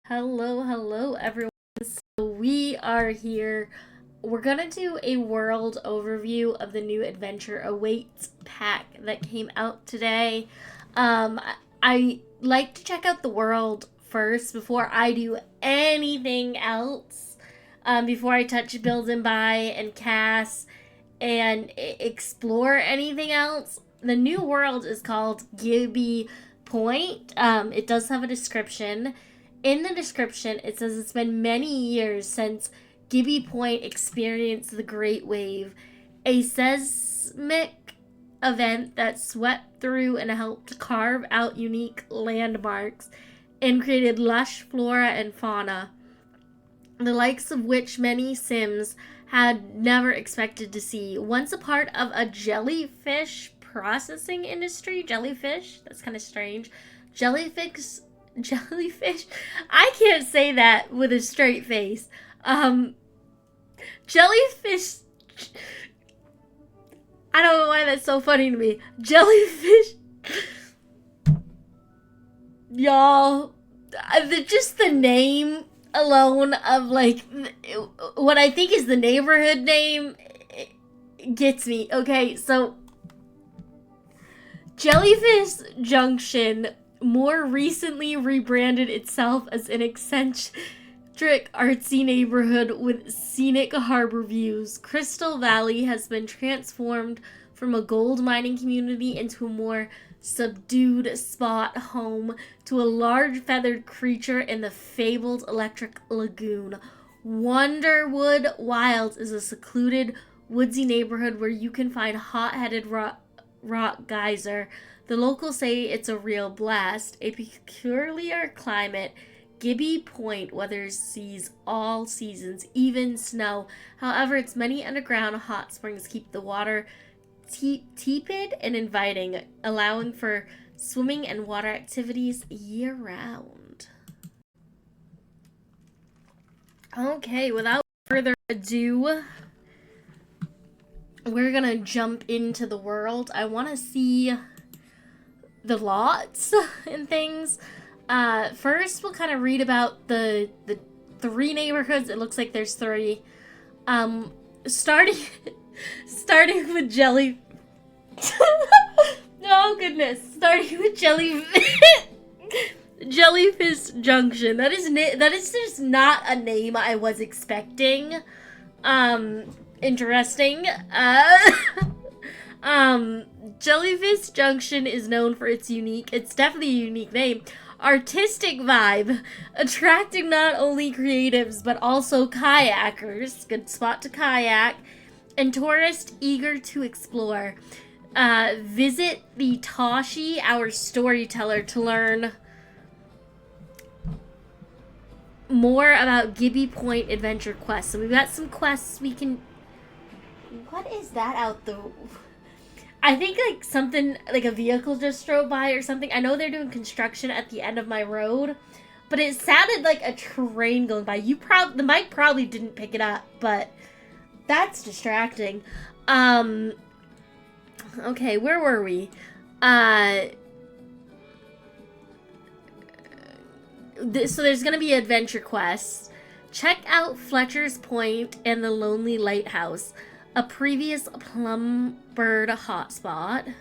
Hello, everyone. So we are here. We're gonna do a world overview of the new Adventure Awaits pack that came out today. I like to check out the world first before I do anything else. Before I touch build and buy and cast and explore anything else. The new world is called Gibby Point. It does have a description. In the description, it says it's been many years since Gibby Point experienced the Great Wave, a seismic event that swept through and helped carve out unique landmarks and created lush flora and fauna, the likes of which many Sims had never expected to see. Once a part of a jellyfish processing industry, jellyfish, that's kind of strange. Jellyfish, I can't say that with a straight face. Jellyfish, I don't know why that's so funny to me. Jellyfish, y'all, just the name alone of like what I think is the neighborhood name gets me. Okay, so Jellyfish Junction more recently rebranded itself as an eccentric artsy neighborhood with scenic harbor views. Crystal Valley has been transformed from a gold mining community into a more subdued spot home to a large feathered creature in the fabled electric lagoon. Wonderwood Wilds is a secluded woodsy neighborhood where you can find hot-headed rock geyser. The locals say it's a real blast. A peculiar climate. Gibby Point weathers seas all seasons, even snow. However, its many underground hot springs keep the water tepid and inviting, allowing for swimming and water activities year-round. Okay, without further ado, we're gonna jump into the world. I want to see the lots and things. First, we'll kind of read about the three neighborhoods. It looks like there's three. Starting with Jelly. Oh goodness! Starting with Jellyfish Junction. That is just not a name I was expecting. Interesting. Jellyfish Junction is known for its definitely a unique name, artistic vibe, attracting not only creatives but also kayakers, good spot to kayak, and tourists eager to explore. Visit the Toshi, our storyteller, to learn more about Gibby Point Adventure Quest. So we've got some quests we can... What is that out the... I think like something, like a vehicle just drove by or something. I know they're doing construction at the end of my road, but it sounded like a train going by. The mic probably didn't pick it up, but that's distracting. Okay, where were we? So there's gonna be adventure quests. Check out Fletcher's Point and the Lonely Lighthouse, a previous Plumbird hotspot.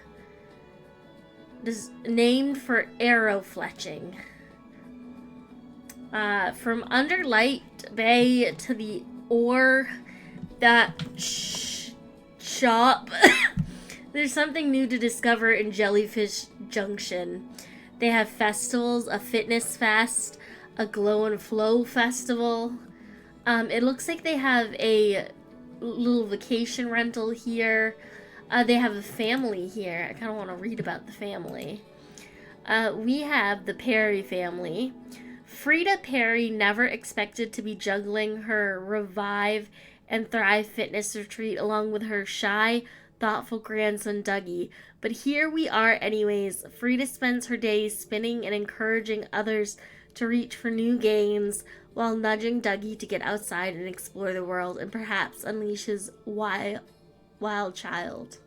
This named for arrow fletching. From under Light Bay to the ore that shop. There's something new to discover in Jellyfish Junction. They have festivals, a fitness fest, a glow and flow festival. It looks like they have a little vacation rental here. They have a family here. I kind of want to read about the family. We have the Perry family. Frida Perry never expected to be juggling her Revive and Thrive fitness retreat along with her shy, thoughtful grandson Dougie. But here we are anyways. Frida spends her days spinning and encouraging others to reach for new gains while nudging Dougie to get outside and explore the world and perhaps unleash his wild child.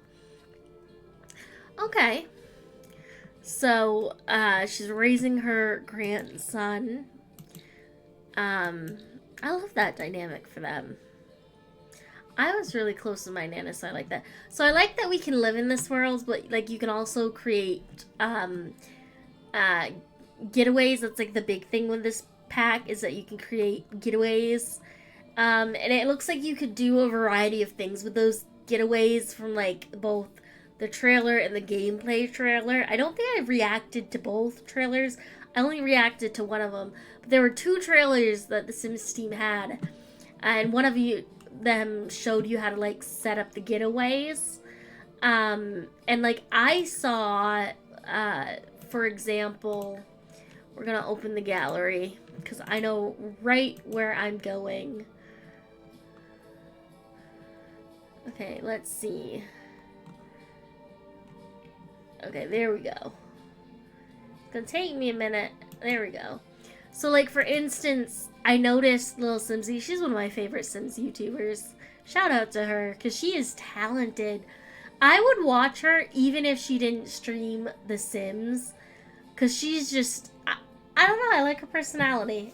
Okay. So, she's raising her grandson. Um, I love that dynamic for them. I was really close to my Nana, so I like that. So I like that we can live in this world, but like you can also create uh, getaways. That's like the big thing with this pack is that you can create getaways. And it looks like you could do a variety of things with those getaways from like both the trailer and the gameplay trailer. I don't think I reacted to both trailers. I only reacted to one of them. But there were two trailers that the Sims team had, and one of them showed you how to like set up the getaways. And like I saw, for example, we're gonna open the gallery because I know right where I'm going. Okay, let's see. Okay, there we go. It's gonna take me a minute. There we go. So, like, for instance, I noticed Little Simsy. She's one of my favorite Sims YouTubers. Shout out to her, because she is talented. I would watch her even if she didn't stream The Sims, because she's just... I don't know, I like her personality.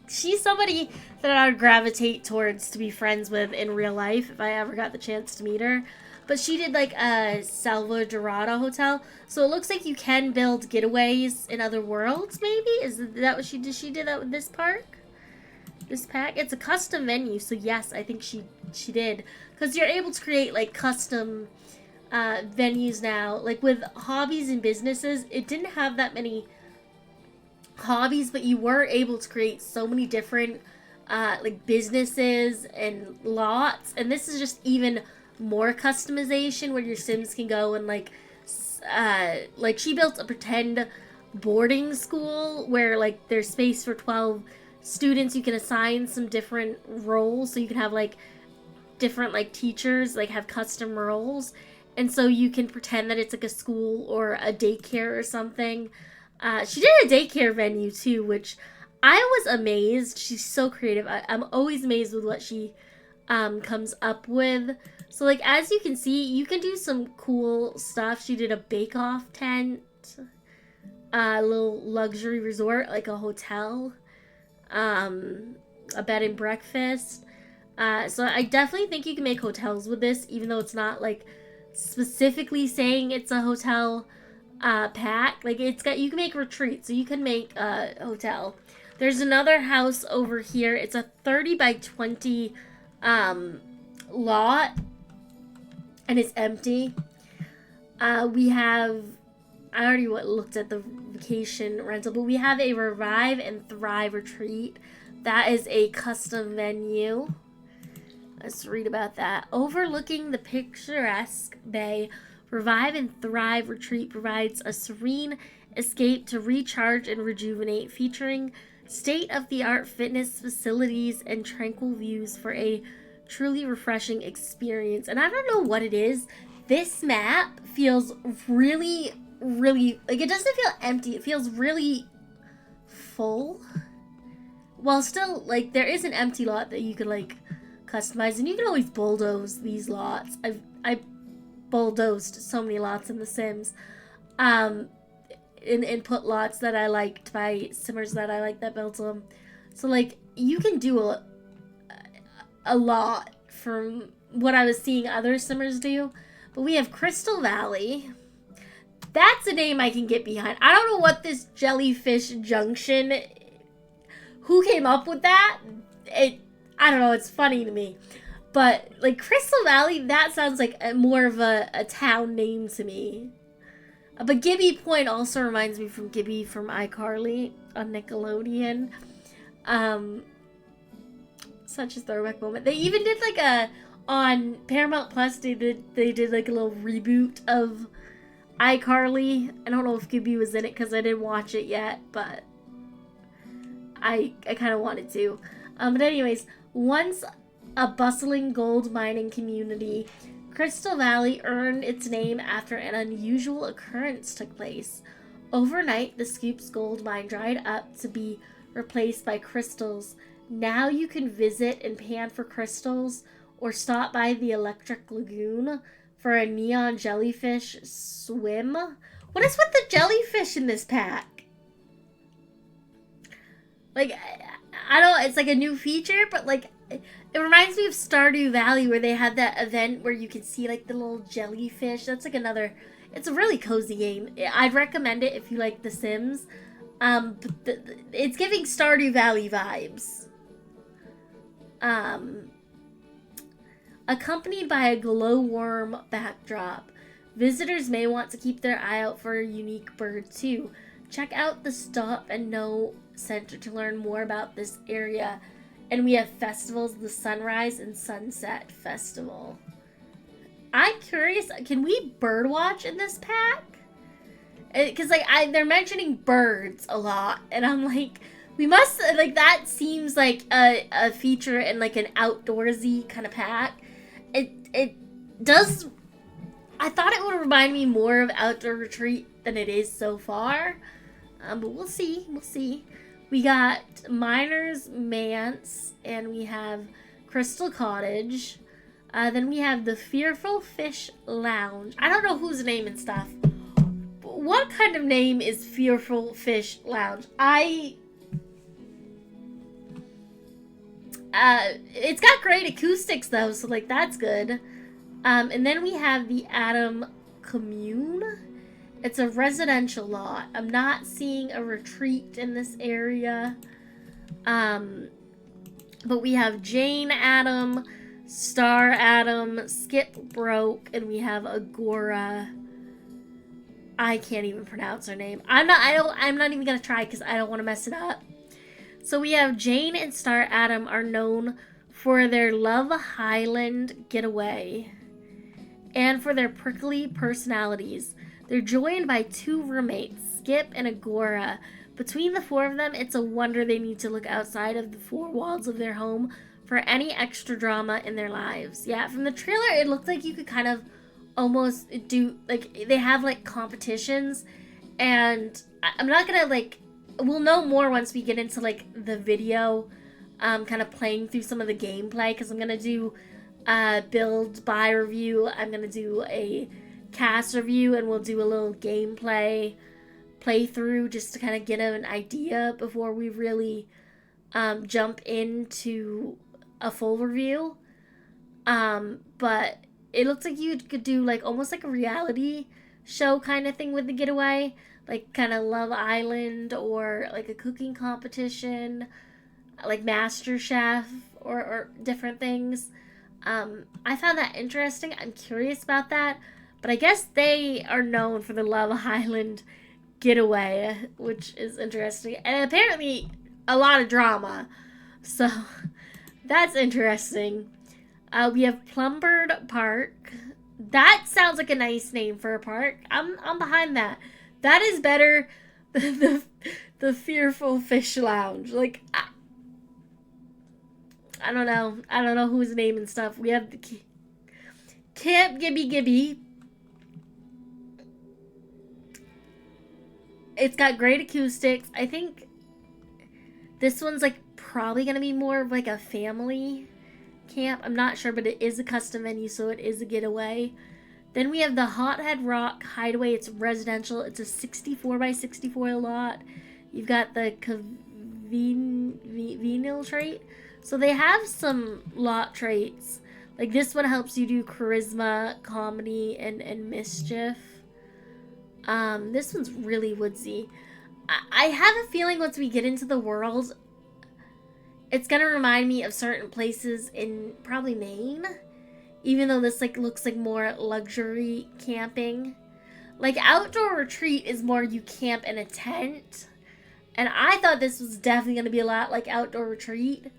She's somebody that I would gravitate towards to be friends with in real life if I ever got the chance to meet her. But she did like a Salva Dorada hotel, so it looks like you can build getaways in other worlds. Maybe is that what she did? She did that with this park, this pack. It's a custom venue, so yes, I think she did, because you're able to create like custom venues now. Like with hobbies and businesses, it didn't have that many hobbies, but you were able to create so many different like businesses and lots, and this is just even more customization where your Sims can go and like she built a pretend boarding school where like there's space for 12 students. You can assign some different roles, so you can have like different like teachers like have custom roles, and so you can pretend that it's like a school or a daycare or something. She did a daycare venue too, which I was amazed. She's so creative. I'm always amazed with what she comes up with. So like as you can see, you can do some cool stuff. She did a bake-off tent, a little luxury resort, like a hotel, a bed and breakfast. So I definitely think you can make hotels with this, even though it's not like specifically saying it's a hotel pack. Like it's got, you can make retreats, so you can make a hotel. There's another house over here. It's a 30 by 20 lot, and it's empty. We have, I already looked at the vacation rental, but we have a Revive and Thrive retreat. That is a custom venue. Let's read about that. Overlooking the picturesque bay, Revive and Thrive retreat provides a serene escape to recharge and rejuvenate, featuring state-of-the-art fitness facilities and tranquil views for a truly refreshing experience. And I don't know what it is. This map feels really, really, like it doesn't feel empty. It feels really full. While still, like, there is an empty lot that you could, like, customize. And you can always bulldoze these lots. I've bulldozed so many lots in The Sims. In input lots that I liked by simmers that I like that built them. So, like, you can do a lot from what I was seeing other simmers do. But we have Crystal Valley. That's a name I can get behind. I don't know what this Jellyfish Junction, who came up with that? I don't know, it's funny to me. But, like, Crystal Valley, that sounds like more of a town name to me. But Gibby Point also reminds me from Gibby from iCarly on Nickelodeon. Such a throwback moment. They even did, like, on Paramount Plus, they did like, a little reboot of iCarly. I don't know if Gibby was in it because I didn't watch it yet, but I kind of wanted to. But anyways, once a bustling gold mining community, Crystal Valley earned its name after an unusual occurrence took place. Overnight, the Scoop's gold mine dried up to be replaced by crystals. Now you can visit and pan for crystals or stop by the Electric Lagoon for a neon jellyfish swim. What is with the jellyfish in this pack? Like, I don't. It's like a new feature, but like it reminds me of Stardew Valley where they had that event where you can see like the little jellyfish. That's like another. It's a really cozy game. I'd recommend it if you like The Sims. But it's giving Stardew Valley vibes. Accompanied by a glowworm backdrop, visitors may want to keep their eye out for a unique bird too. Check out the Stop and Know Center to learn more about this area. And we have festivals, the Sunrise and Sunset Festival. I'm curious, can we birdwatch in this pack? Because like they're mentioning birds a lot, and I'm like, we must like that seems like a feature in like an outdoorsy kind of pack. It does. I thought it would remind me more of Outdoor Retreat than it is so far, but we'll see. We'll see. We got Miner's Manse, and we have Crystal Cottage. Then we have the Fearful Fish Lounge. I don't know whose name and stuff. But what kind of name is Fearful Fish Lounge? It's got great acoustics though, so like that's good. And then we have the Adam Commune. It's a residential lot. I'm not seeing a retreat in this area. But we have Jane Adam, Star Adam, Skip Broke, and we have Agora. I can't even pronounce her name. I'm not even gonna try because I don't want to mess it up. So we have Jane and Star Adam are known for their Love Highland getaway and for their prickly personalities. They're joined by two roommates, Skip and Agora. Between the four of them, it's a wonder they need to look outside of the four walls of their home for any extra drama in their lives. Yeah, from the trailer, it looked like you could kind of almost do, like, they have, like, competitions. And I'm not gonna, like, we'll know more once we get into, like, the video, kind of playing through some of the gameplay. Because I'm gonna do build, buy review. I'm gonna do a cast review, and we'll do a little gameplay playthrough just to kind of get an idea before we really jump into a full review. But it looks like you could do like almost like a reality show kind of thing with the getaway, like kind of Love Island or like a cooking competition, like Master Chef or different things. I found that interesting. I'm curious about that. But I guess they are known for the Love Island getaway, which is interesting. And apparently a lot of drama. So that's interesting. We have Plumbird Park. That sounds like a nice name for a park. I'm behind that. That is better than the Fearful Fish Lounge. Like, I don't know. I don't know whose name and stuff. We have the Camp Gibby Gibby. It's got great acoustics. I think this one's like probably going to be more of like a family camp. I'm not sure, but it is a custom venue, so it is a getaway. Then we have the Hothead Rock Hideaway. It's residential. It's a 64 by 64 lot. You've got the Venal trait. So they have some lot traits. Like this one helps you do charisma, comedy, and mischief. This one's really woodsy. I have a feeling once we get into the world, it's gonna remind me of certain places in probably Maine. Even though this like looks like more luxury camping. Like Outdoor Retreat is more you camp in a tent. And I thought this was definitely gonna be a lot like Outdoor Retreat.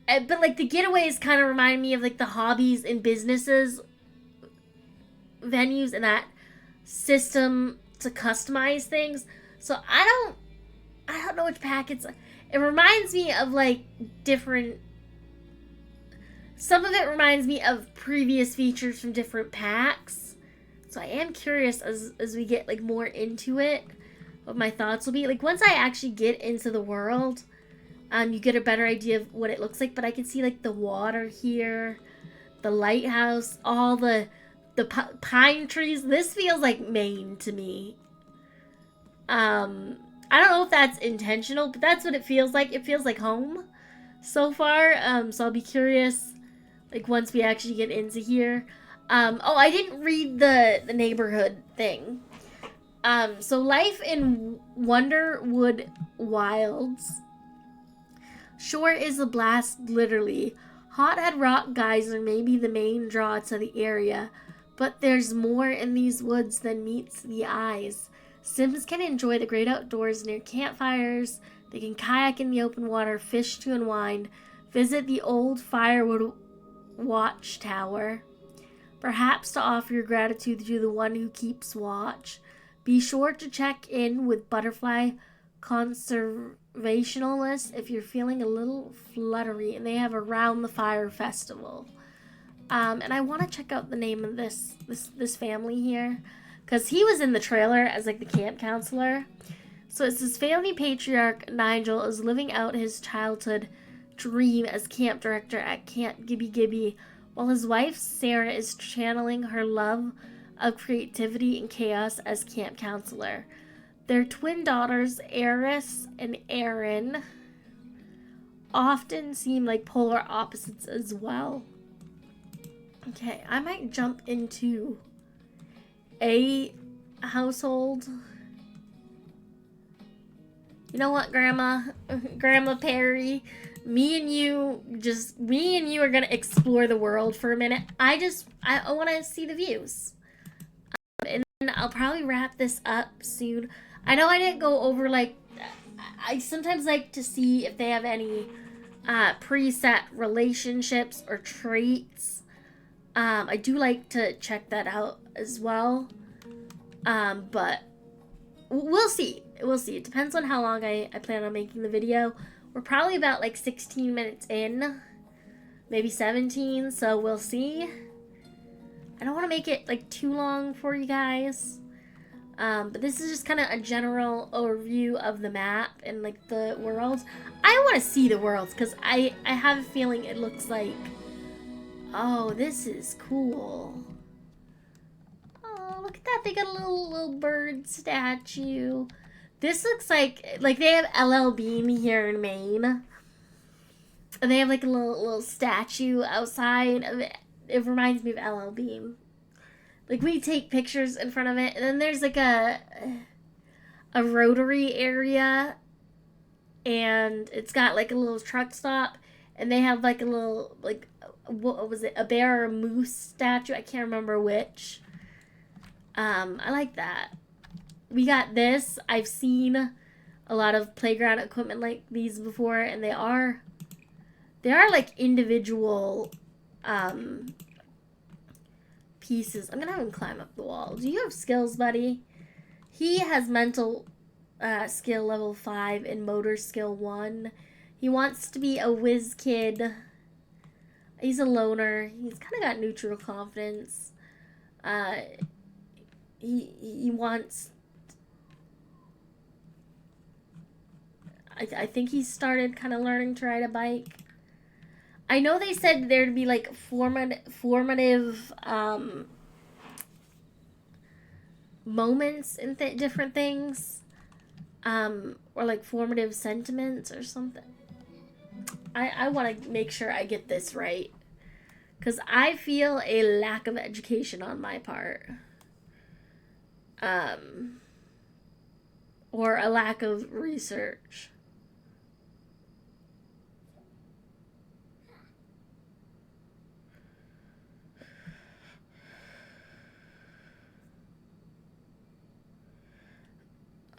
But like the getaways kind of remind me of like the hobbies and businesses venues and that system to customize things. So I don't know which pack it's. It reminds me of like different. Some of it reminds me of previous features from different packs. So I am curious as we get like more into it, what my thoughts will be. Like once I actually get into the world, you get a better idea of what it looks like. But I can see like the water here, the lighthouse, all the pine trees. This feels like Maine to me. I don't know if that's intentional, but that's what it feels like. It feels like home so far. So I'll be curious, like once we actually get into here. Oh, I didn't read the neighborhood thing. So life in Wonderwood Wilds. Shore is a blast, literally. Hothead Rock Geyser may be the main draw to the area, but there's more in these woods than meets the eyes. Sims can enjoy the great outdoors near campfires. They can kayak in the open water, fish to unwind, visit the old firewood watchtower, perhaps to offer your gratitude to the one who keeps watch. Be sure to check in with butterfly conservationalists if you're feeling a little fluttery, and they have a Round the Fire festival. And I want to check out the name of this family here, because he was in the trailer as like the camp counselor. So it says family patriarch Nigel is living out his childhood dream as camp director at Camp Gibby Gibby, while his wife Sarah is channeling her love of creativity and chaos as camp counselor. Their twin daughters, Eris and Erin, often seem like polar opposites as well. Okay, I might jump into a household. You know what, Grandma Perry? Me and you are gonna explore the world for a minute. I want to see the views. And then I'll probably wrap this up soon. I know I didn't go over, like, I sometimes like to see if they have any preset relationships or traits. I do like to check that out as well. But we'll see. We'll see. It depends on how long I plan on making the video. We're probably about like 16 minutes in, maybe 17, so we'll see. I don't want to make it like too long for you guys. But this is just kind of a general overview of the map and like the worlds. I want to see the worlds because I have a feeling it looks like, oh, this is cool. Oh, look at that. They got a little bird statue. This looks like they have LL Bean here in Maine. And they have like a little statue outside of it. It reminds me of LL Bean. Like, we take pictures in front of it, and then there's like a rotary area, and it's got like a little truck stop, and they have like a little, like, what was it, a bear or a moose statue? I can't remember which. I like that. We got this. I've seen a lot of playground equipment like these before, and they are like individual pieces. I'm gonna have him climb up the wall. Do you have skills, buddy? He has mental skill level 5 and motor skill 1. He wants to be a whiz kid. He's a loner. He's kind of got neutral confidence. He wants. I think he started kind of learning to ride a bike. I know they said there'd be like formative moments in different things, or like formative sentiments or something. I want to make sure I get this right, because I feel a lack of education on my part, or a lack of research.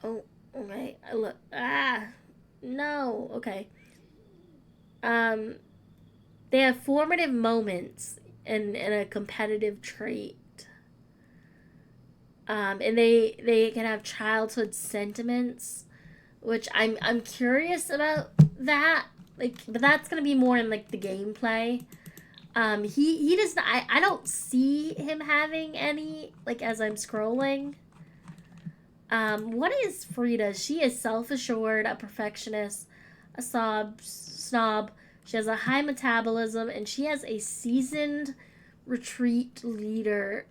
Oh, okay. Look. No. Okay. They have formative moments and a competitive trait. And they can have childhood sentiments, which I'm curious about that. Like, but that's gonna be more in like the gameplay. He does not. I don't see him having any, like, as I'm scrolling. What is Frida? She is self-assured, a perfectionist, a snob. She has a high metabolism, and she has a seasoned retreat leader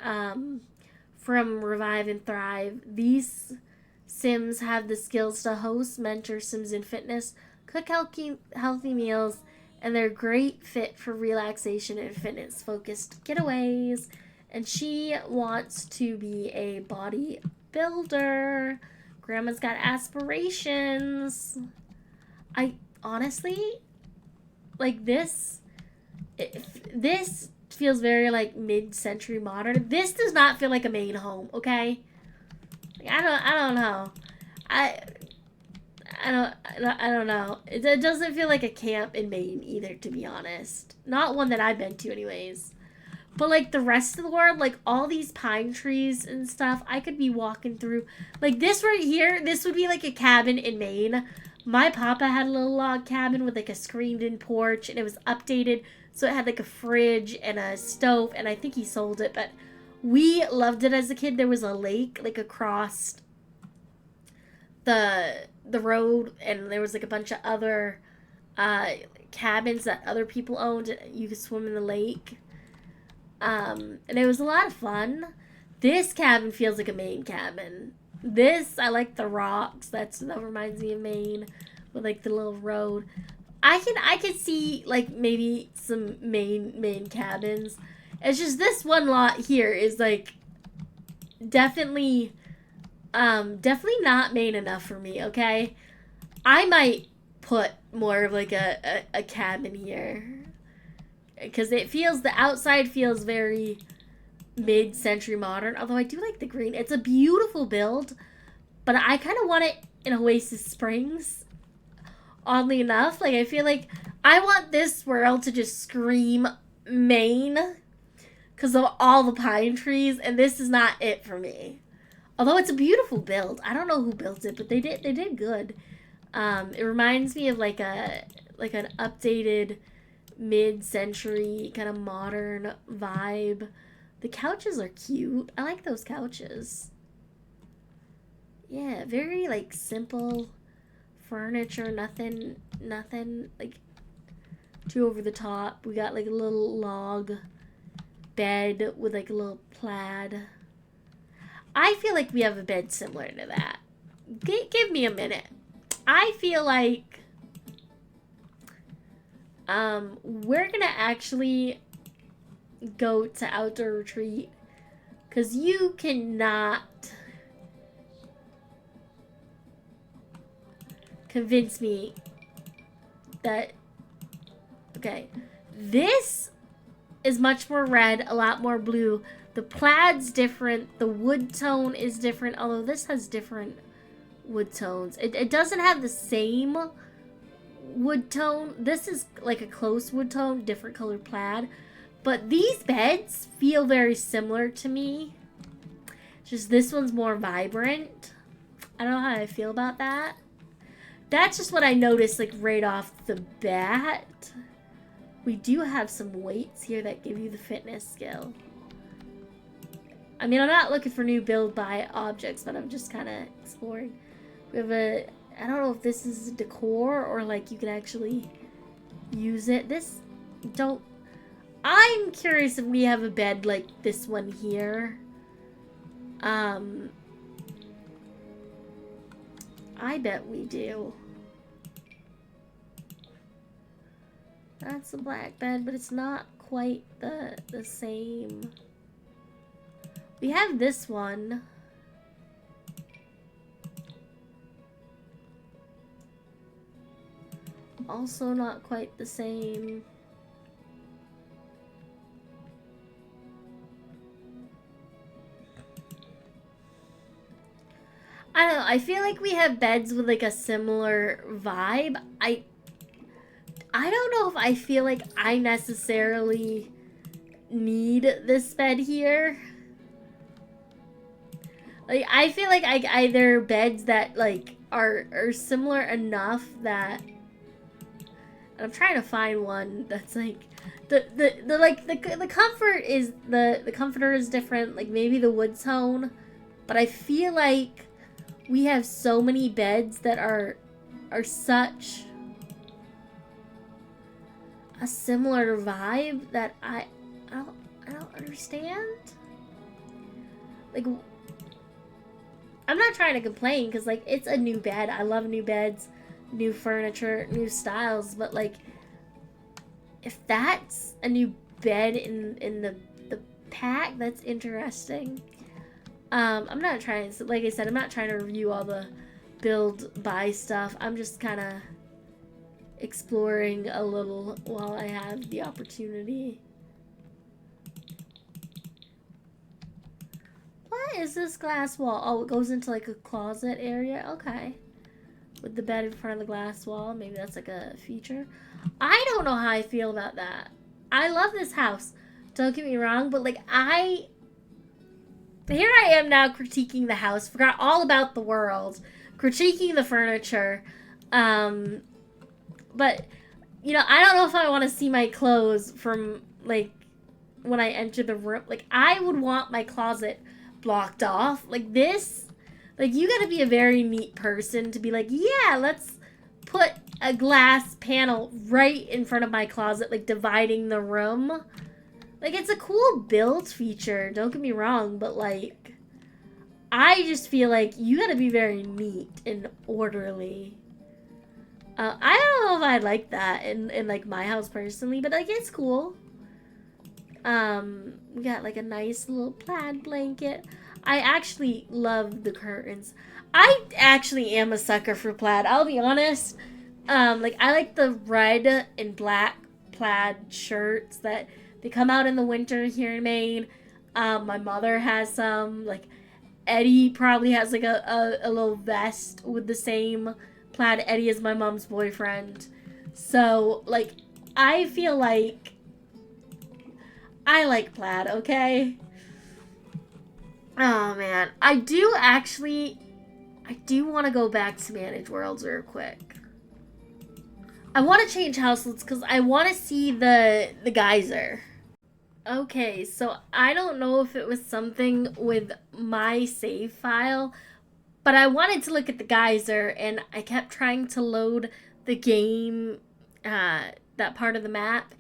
from Revive and Thrive. These Sims have the skills to host, mentor Sims in fitness, cook healthy meals, and they're a great fit for relaxation and fitness focused getaways. And she wants to be a bodybuilder. Grandma's got aspirations. I honestly like this. This feels very like mid-century modern. This does not feel like a Maine home, okay? I don't know. I I don't know. It doesn't feel like a camp in Maine either, to be honest. Not one that I've been to, anyways. But like the rest of the world, like all these pine trees and stuff, I could be walking through. Like this right here, this would be like a cabin in Maine. My papa had a little log cabin with like a screened-in porch, and it was updated, so it had like a fridge and a stove, and I think he sold it, but we loved it as a kid. There was a lake like across the road, and there was like a bunch of other cabins that other people owned. You could swim in the lake, and it was a lot of fun. This cabin feels like a Maine cabin. This, I like the rocks. That reminds me of Maine, with like the little road. I could see like maybe some Maine cabins. It's just this one lot here is like definitely not Maine enough for me, okay? I might put more of like a cabin here, because it feels, the outside feels very mid-century modern, although I do like the green. It's a beautiful build, but I kind of want it in Oasis Springs, oddly enough. Like, I feel like I want this world to just scream Maine because of all the pine trees, and this is not it for me. Although it's a beautiful build. I don't know who built it, but they did good. It reminds me of like an updated mid-century kind of modern vibe. The couches are cute. I like those couches. Yeah, very like simple furniture, nothing like too over the top. We got like a little log bed with like a little plaid. I feel like we have a bed similar to that. Give me a minute. I feel like we're gonna actually go to outdoor retreat, because you cannot convince me that, okay, this is much more red, a lot more blue. The plaid's different, the wood tone is different, although this has different wood tones. It doesn't have the same wood tone. This is like a close wood tone, different colored plaid. But these beds feel very similar to me. Just this one's more vibrant. I don't know how I feel about that. That's just what I noticed like right off the bat. We do have some weights here that give you the fitness skill. I mean, I'm not looking for new build buy objects, but I'm just kind of exploring. We have I don't know if this is decor or like you can actually use it. I'm curious if we have a bed like this one here. I bet we do. That's a black bed, but it's not quite the same. We have this one. Also not quite the same. I don't know. I feel like we have beds with like a similar vibe. I don't know if I feel like I necessarily need this bed here. Like, I feel like either beds that like are similar enough that, and I'm trying to find one that's like the comfort is the comforter is different, like maybe the wood tone, but I feel like we have so many beds that are such a similar vibe that I don't understand. Like, I'm not trying to complain because, like, it's a new bed. I love new beds, new furniture, new styles. But, like, if that's a new bed in the pack, that's interesting. I'm not trying to, like I said, I'm not trying to review all the build, buy stuff. I'm just kind of exploring a little while I have the opportunity. What is this glass wall? Oh, it goes into like a closet area. Okay. With the bed in front of the glass wall. Maybe that's like a feature. I don't know how I feel about that. I love this house. Don't get me wrong, but like here I am now critiquing the house. Forgot all about the world. Critiquing the furniture. But, you know, I don't know if I want to see my clothes from, like, when I enter the room. Like, I would want my closet blocked off. Like, this, like, you gotta be a very neat person to be like, yeah, let's put a glass panel right in front of my closet, like, dividing the room. Like, it's a cool build feature, don't get me wrong, but, like, I just feel like you gotta be very neat and orderly. I don't know if I'd like that in like, my house personally, but, like, it's cool. We got, like, a nice little plaid blanket. I actually love the curtains. I actually am a sucker for plaid, I'll be honest. Like, I like the red and black plaid shirts that they come out in the winter here in Maine. My mother has some. Like, Eddie probably has, like, a little vest with the same plaid. Eddie is my mom's boyfriend. So, like, I feel like I like plaid, okay? Oh, man. I do want to go back to Manage Worlds real quick. I want to change houselets because I want to see the geyser. Okay, so I don't know if it was something with my save file, but I wanted to look at the geyser, and I kept trying to load the game, that part of the map,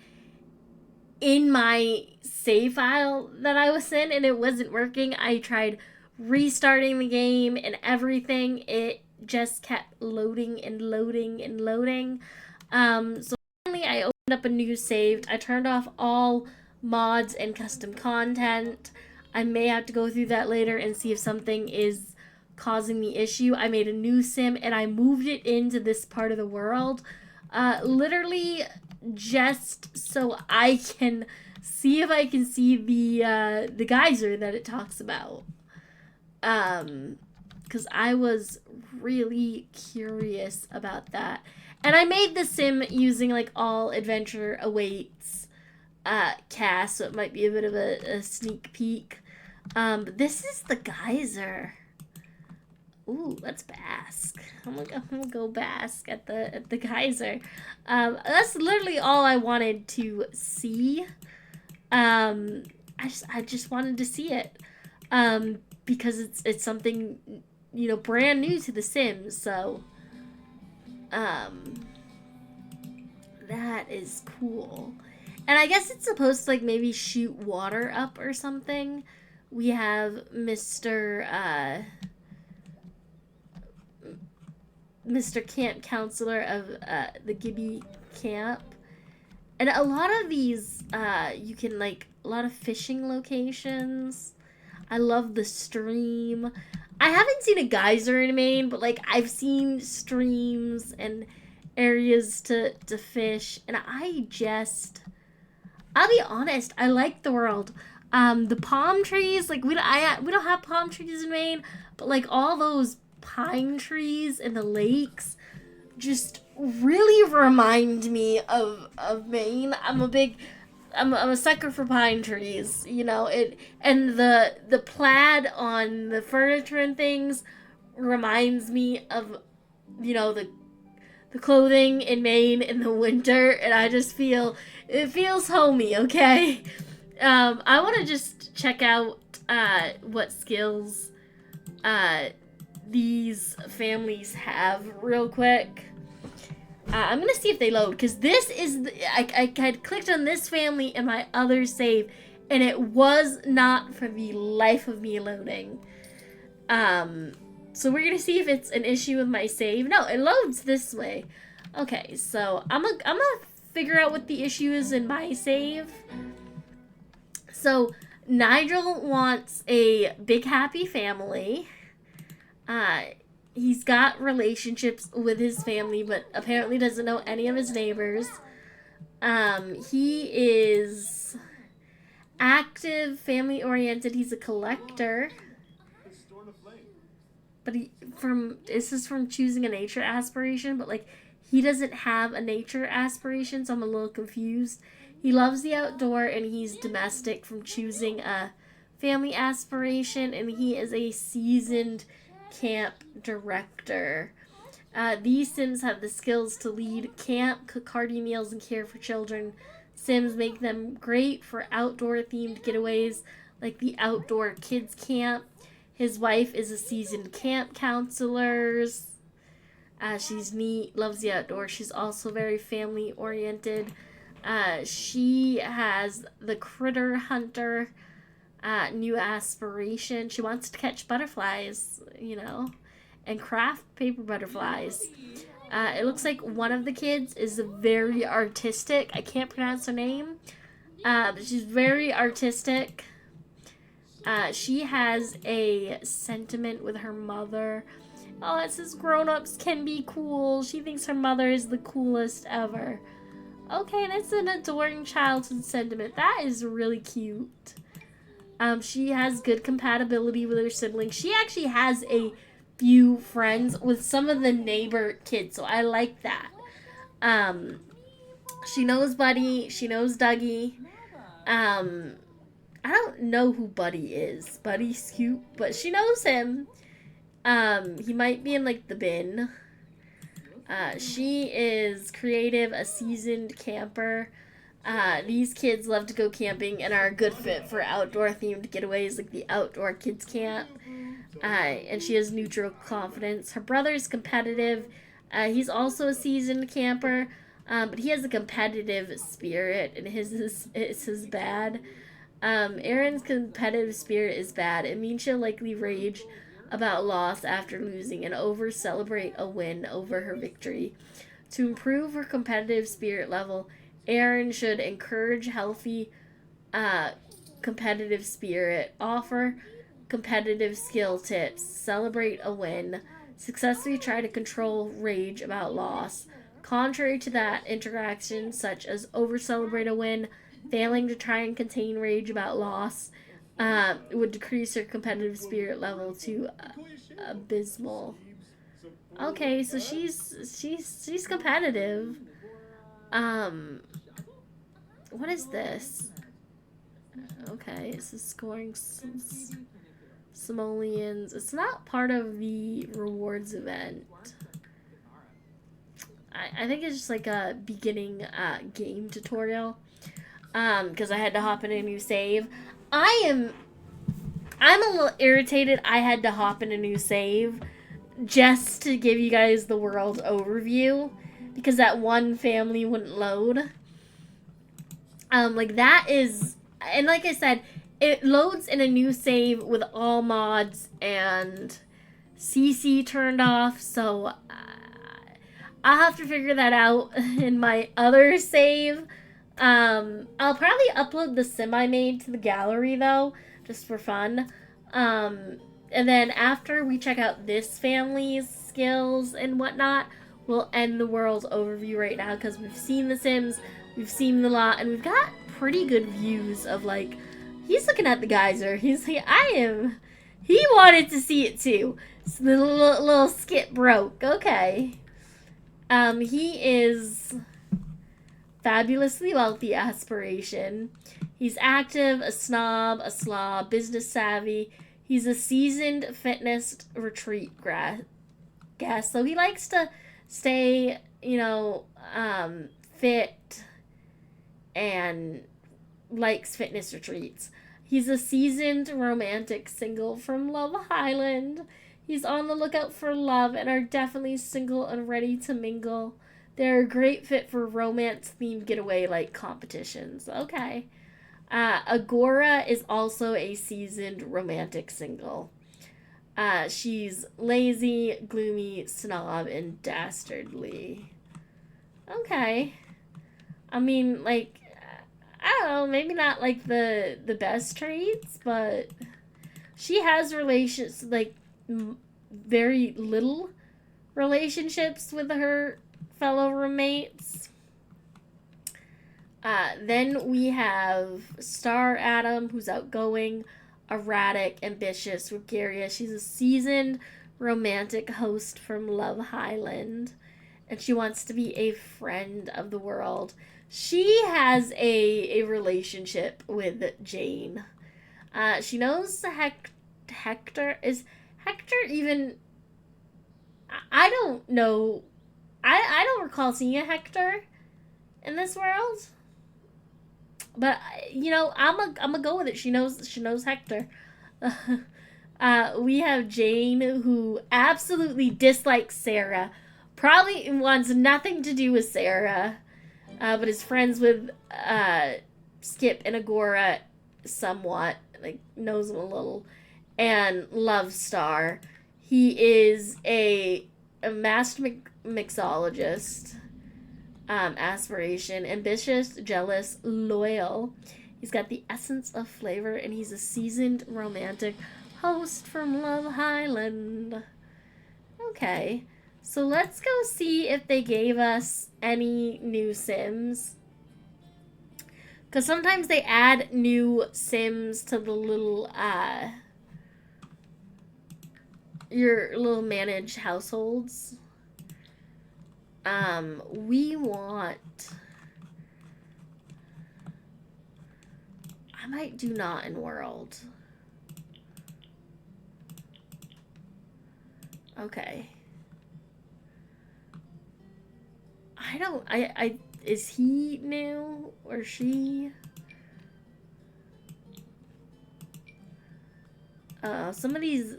in my save file that I was in, and it wasn't working. I tried restarting the game and everything. It just kept loading and loading and loading. So finally I opened up a new save. I turned off all mods and custom content. I may have to go through that later and see if something is causing the issue. I made a new sim and I moved it into this part of the world. Literally just so I can see if I can see the geyser that it talks about. Because I was really curious about that. And I made the sim using, like, all Adventure Awaits cast, so it might be a bit of a sneak peek. But this is the geyser. Ooh, let's bask. I'm gonna go bask at the geyser. That's literally all I wanted to see. I just wanted to see it. Because it's something, you know, brand new to The Sims, so that is cool. And I guess it's supposed to, like, maybe shoot water up or something. We have Mr. Camp Counselor of the Gibby Camp. And a lot of these, you can, like, a lot of fishing locations. I love the stream. I haven't seen a geyser in Maine, but, like, I've seen streams and areas to fish. And I'll be honest, I like the world. The palm trees, like, we don't have palm trees in Maine, but, like, all those pine trees in the lakes just really remind me of Maine. I'm a sucker for pine trees, you know, and the plaid on the furniture and things reminds me of, you know, the clothing in Maine in the winter, and I just feel it feels homey, okay? I want to just check out what skills these families have real quick. I'm gonna see if they load, because this is I had clicked on this family in my other save, and it was not for the life of me loading. So we're gonna see if it's an issue with my save. No, it loads this way. Okay, so I'm gonna figure out what the issue is in my save. So Nigel wants a big happy family. He's got relationships with his family, but apparently doesn't know any of his neighbors. He is active, family oriented. He's a collector. But this is from choosing a nature aspiration, but like he doesn't have a nature aspiration, so I'm a little confused. He loves the outdoor and he's domestic from choosing a family aspiration, and he is a seasoned camp director. These Sims have the skills to lead camp, cook hearty meals, and care for children. Sims make them great for outdoor themed getaways like the outdoor kids camp. His wife is a seasoned camp counselor. She's neat, loves the outdoors. She's also very family oriented. She has the critter hunter new aspiration. She wants to catch butterflies, and craft paper butterflies. It looks like one of the kids is very artistic. I can't pronounce her name, but she's very artistic. She has a sentiment with her mother. Oh, it says grown-ups can be cool. She thinks her mother is the coolest ever. Okay, that's an adoring childhood sentiment. That is really cute. She has good compatibility with her siblings. She actually has a few friends with some of the neighbor kids, so I like that. She knows Buddy. She knows Dougie. I don't know who Buddy is. Buddy's cute, but she knows him. He might be in, like, the bin. She is creative, a seasoned camper. These kids love to go camping and are a good fit for outdoor-themed getaways like the outdoor kids camp. And she has neutral confidence. Her brother's competitive. He's also a seasoned camper, but he has a competitive spirit, and his is bad. Erin's competitive spirit is bad. It means she'll likely rage about loss after losing and over-celebrate a win over her victory. To improve her competitive spirit level, Erin should encourage healthy competitive spirit, offer competitive skill tips, celebrate a win, successfully try to control rage about loss. Contrary to that, interactions such as over-celebrate a win, failing to try and contain rage about loss, would decrease her competitive spirit level to abysmal. Okay, so she's competitive. What is this? Okay, this is scoring simoleons. It's not part of the rewards event. I think it's just like a beginning game tutorial. Because I had to hop in a new save. I'm a little irritated I had to hop in a new save just to give you guys the world overview, because that one family wouldn't load. Like that is, and like I said, it loads in a new save with all mods and CC turned off, so I'll have to figure that out in my other save. I'll probably upload the sim I made to the gallery, though, just for fun. And then after we check out this family's skills and whatnot, we'll end the world overview right now, because we've seen the Sims, we've seen the lot, and we've got pretty good views of, like, he's looking at the geyser. He's like, he wanted to see it, too. So the little skit broke. Okay. He is fabulously wealthy aspiration. He's active, a snob, business savvy. He's a seasoned fitness retreat guest. So he likes to stay, fit and likes fitness retreats. He's a seasoned romantic single from Love Island. He's on the lookout for love and are definitely single and ready to mingle. They're a great fit for romance-themed getaway-like competitions. Okay. Agora is also a seasoned romantic single. She's lazy, gloomy, snob, and dastardly. Okay. I mean, like, I don't know, maybe not like the best traits, but she has relations, like, very little relationships with her fellow roommates. Then we have Star Adam, who's outgoing, erratic, ambitious, gregarious. She's a seasoned romantic host from Love Highland, and she wants to be a friend of the world. She has a relationship with Jane. She knows Hector. Is Hector even? I don't know. I don't recall seeing a Hector in this world. But I'm gonna go with it. She knows Hector. We have Jane, who absolutely dislikes Sarah. Probably wants nothing to do with Sarah, but is friends with Skip and Agora somewhat. Like, knows him a little, and loves Star. He is a master mixologist. Aspiration, ambitious, jealous, loyal. He's got the essence of flavor, and he's a seasoned romantic host from Love Highland. Okay, so let's go see if they gave us any new Sims. Because sometimes they add new Sims to the little, your little managed households. We want... I might do not in world. Okay. I is he new or she? Some of these,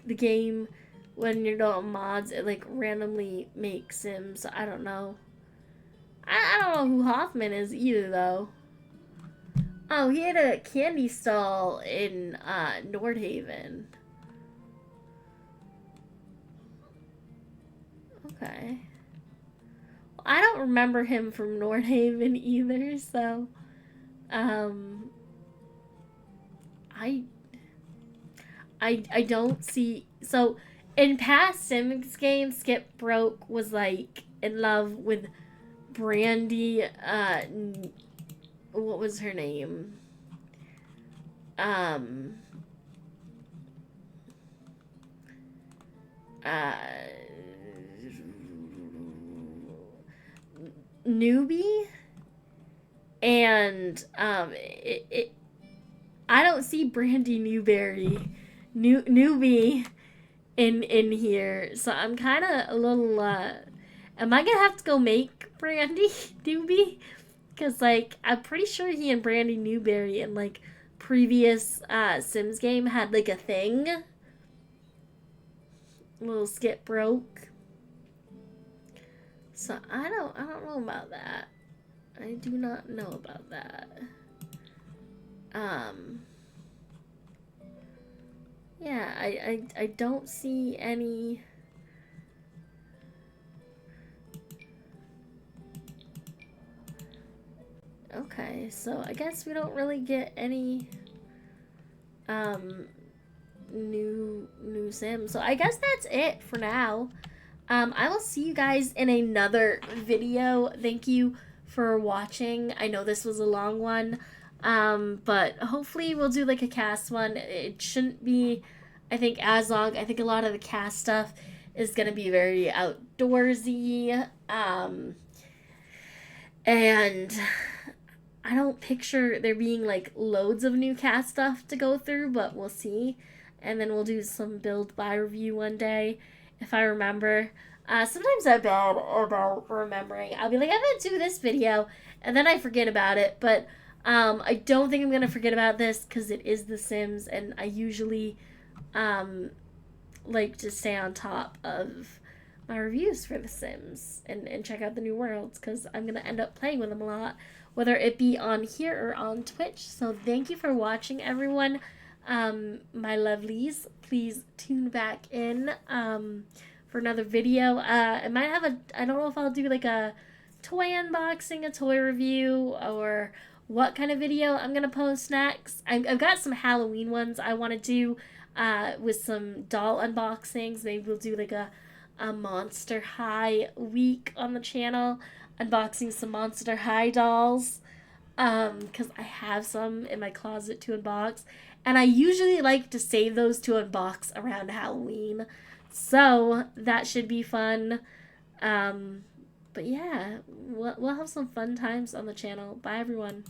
the game, when you're doing mods, it like randomly makes Sims. I don't know. I don't know who Hoffman is either, though. Oh, he had a candy stall in Nordhaven. Okay. Well, I don't remember him from Nordhaven either, so I don't see. So in past Sims games, Skip Broke was like in love with Brandy. What was her name? Newbie, and I don't see Brandy Newbie in here, so I'm kind of a little. Am I gonna have to go make Brandy Newbie? Because like I'm pretty sure he and Brandy Newberry in like previous Sims game had like a thing. A little Skip Broke. So I don't know about that. I do not know about that. Yeah, I don't see any. Okay, so I guess we don't really get any new Sims. So I guess that's it for now. I will see you guys in another video. Thank you for watching. I know this was a long one, but hopefully we'll do like a cast one. It shouldn't be, I think, as long. I think a lot of the cast stuff is going to be very outdoorsy, and I don't picture there being like loads of new cast stuff to go through, but we'll see. And then we'll do some build buy review one day if I remember. Sometimes I'm bad about remembering. I'll be like, I'm gonna do this video, and then I forget about it. But I don't think I'm gonna forget about this because it is The Sims, and I usually like to stay on top of my reviews for The Sims and check out the new worlds because I'm gonna end up playing with them a lot, whether it be on here or on Twitch. So thank you for watching, everyone. My lovelies, please tune back in for another video. I might have I don't know if I'll do like a toy unboxing, a toy review, or what kind of video I'm going to post next. I've got some Halloween ones I want to do with some doll unboxings. Maybe we'll do like a Monster High week on the channel, unboxing some Monster High dolls because I have some in my closet to unbox, and I usually like to save those to unbox around Halloween, so that should be fun. Um, but yeah, we'll have some fun times on the channel. Bye, everyone.